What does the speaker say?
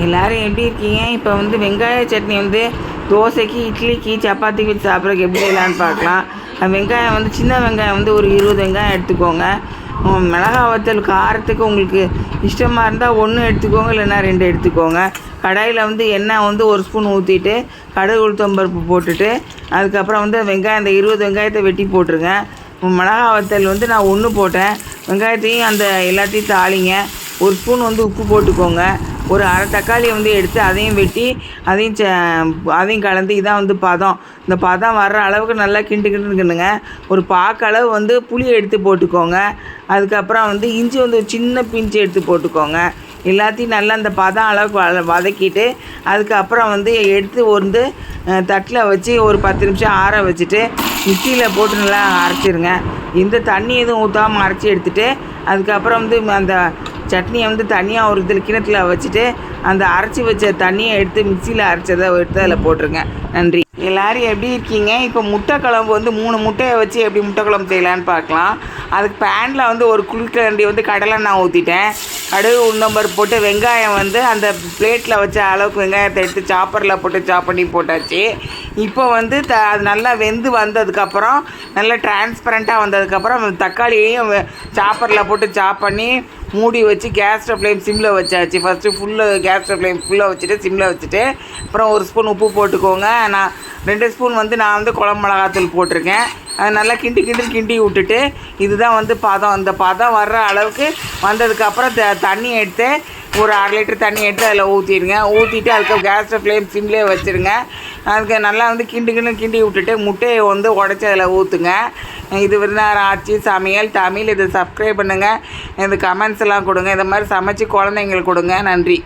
எல்லோரும் எப்படி இருக்கீங்க? இப்போ வந்து வெங்காய சட்னி வந்து தோசைக்கு, இட்லிக்கு, சப்பாத்திக்கு வச்சு சாப்பிட்றதுக்கு எப்படி செய்யலான்னு பார்க்கலாம். வெங்காயம் வந்து சின்ன வெங்காயம் வந்து ஒரு 20 வெங்காயம் எடுத்துக்கோங்க. மிளகா வத்தல் காரத்துக்கு உங்களுக்கு இஷ்டமாக இருந்தால் 1 எடுத்துக்கோங்க, இல்லைன்னா 2 எடுத்துக்கோங்க. கடாயில் வந்து எண்ணெய் வந்து 1 ஸ்பூன் ஊற்றிட்டு கடுகு உளுத்தம் பருப்பு போட்டுட்டு அதுக்கப்புறம் வந்து வெங்காயம் அந்த 20 வெங்காயத்தை வெட்டி போட்டுருங்க. மிளகா வத்தல் வந்து நான் 1 போட்டேன். வெங்காயத்தையும் அந்த எல்லாத்தையும் தாளிங்க. 1 ஸ்பூன் வந்து உப்பு போட்டுக்கோங்க. ஒரு அரை தக்காளியை வந்து எடுத்து அதையும் வெட்டி அதையும் கலந்து இதான் வந்து பதம். இந்த பதம் வர்ற அளவுக்கு நல்லா கிண்டுக்கிண்டுங்க. ஒரு பாக்களவு வந்து புளியை எடுத்து போட்டுக்கோங்க. அதுக்கப்புறம் வந்து இஞ்சி வந்து ஒரு சின்ன பிஞ்சு எடுத்து போட்டுக்கோங்க. எல்லாத்தையும் நல்லா அந்த பதம் அளவுக்கு வதக்கிட்டு அதுக்கப்புறம் வந்து எடுத்து வந்து தட்டில் வச்சு ஒரு 10 நிமிஷம் ஆற வச்சுட்டு மிக்சியில் போட்டு நல்லா அரைச்சிருங்க. இந்த தண்ணி எதுவும் ஊற்றாமல் அரைச்சி எடுத்துகிட்டு அதுக்கப்புறம் வந்து அந்த சட்னியை வந்து தனியாக ஒரு இதில் கிணத்துல வச்சுட்டு அந்த அரைச்சி வச்ச தண்ணியை எடுத்து மிக்சியில் அரைச்சதை எடுத்து அதில் போட்டுருங்க. நன்றி. எல்லோரும் எப்படி இருக்கீங்க? இப்போ முட்டை குழம்பு வந்து 3 முட்டையை வச்சு எப்படி முட்டை குழம்பு செய்யலான்னு பார்க்கலாம். அதுக்கு பேனில் வந்து ஒரு குளிக்கரண்டி வந்து கடலெண்ணெய் ஊற்றிட்டேன். கடுகு உளுந்தம்பருப்பு போட்டு வெங்காயம் வந்து அந்த பிளேட்டில் வச்ச அளவுக்கு வெங்காயத்தை எடுத்து சாப்பரில் போட்டு சாப் பண்ணி போட்டாச்சு. இப்போ வந்து அது நல்லா வெந்து வந்ததுக்கப்புறம் நல்லா டிரான்ஸ்பரண்ட்டாக வந்ததுக்கப்புறம் தக்காளியையும் சாப்பரில் போட்டு சாப் பண்ணி மூடி வச்சு கேஸ் ஃப்ளேம் சிம்மில் வச்சாச்சு. ஃபஸ்ட்டு கேஸ் ஃப்ளேம் ஃபுல்லாக வச்சுட்டு சிம்மில் வச்சுட்டு அப்புறம் 1 ஸ்பூன் உப்பு போட்டுக்கோங்க. நான் 2 ஸ்பூன் வந்து நான் வந்து குழம்பு மிளகாத்தூள் போட்டிருக்கேன். அது நல்லா கிண்டி விட்டுட்டு இதுதான் வந்து பதம். இந்த பதம் வர்ற அளவுக்கு வந்ததுக்கப்புறம் தண்ணி எடுத்து ஒரு 1/2 லிட்டர் தண்ணி எடுத்து அதில் ஊற்றிடுங்க. ஊற்றிட்டு அதுக்கு கேஸ் ஃப்ளேம் சிம்லேயே வச்சுருங்க. அதுக்கு நல்லா வந்து கிண்டி விட்டுட்டு முட்டையை வந்து உடச்சி அதில் ஊற்றுங்க. இது விருந்தாரம் ஆட்சி சமையல் தமிழ். இதை சப்ஸ்கிரைப் பண்ணுங்கள். இந்த கமெண்ட்ஸ் எல்லாம் கொடுங்க. இந்த மாதிரி சமைச்சு குழந்தைங்களுக்கு கொடுங்க. நன்றி.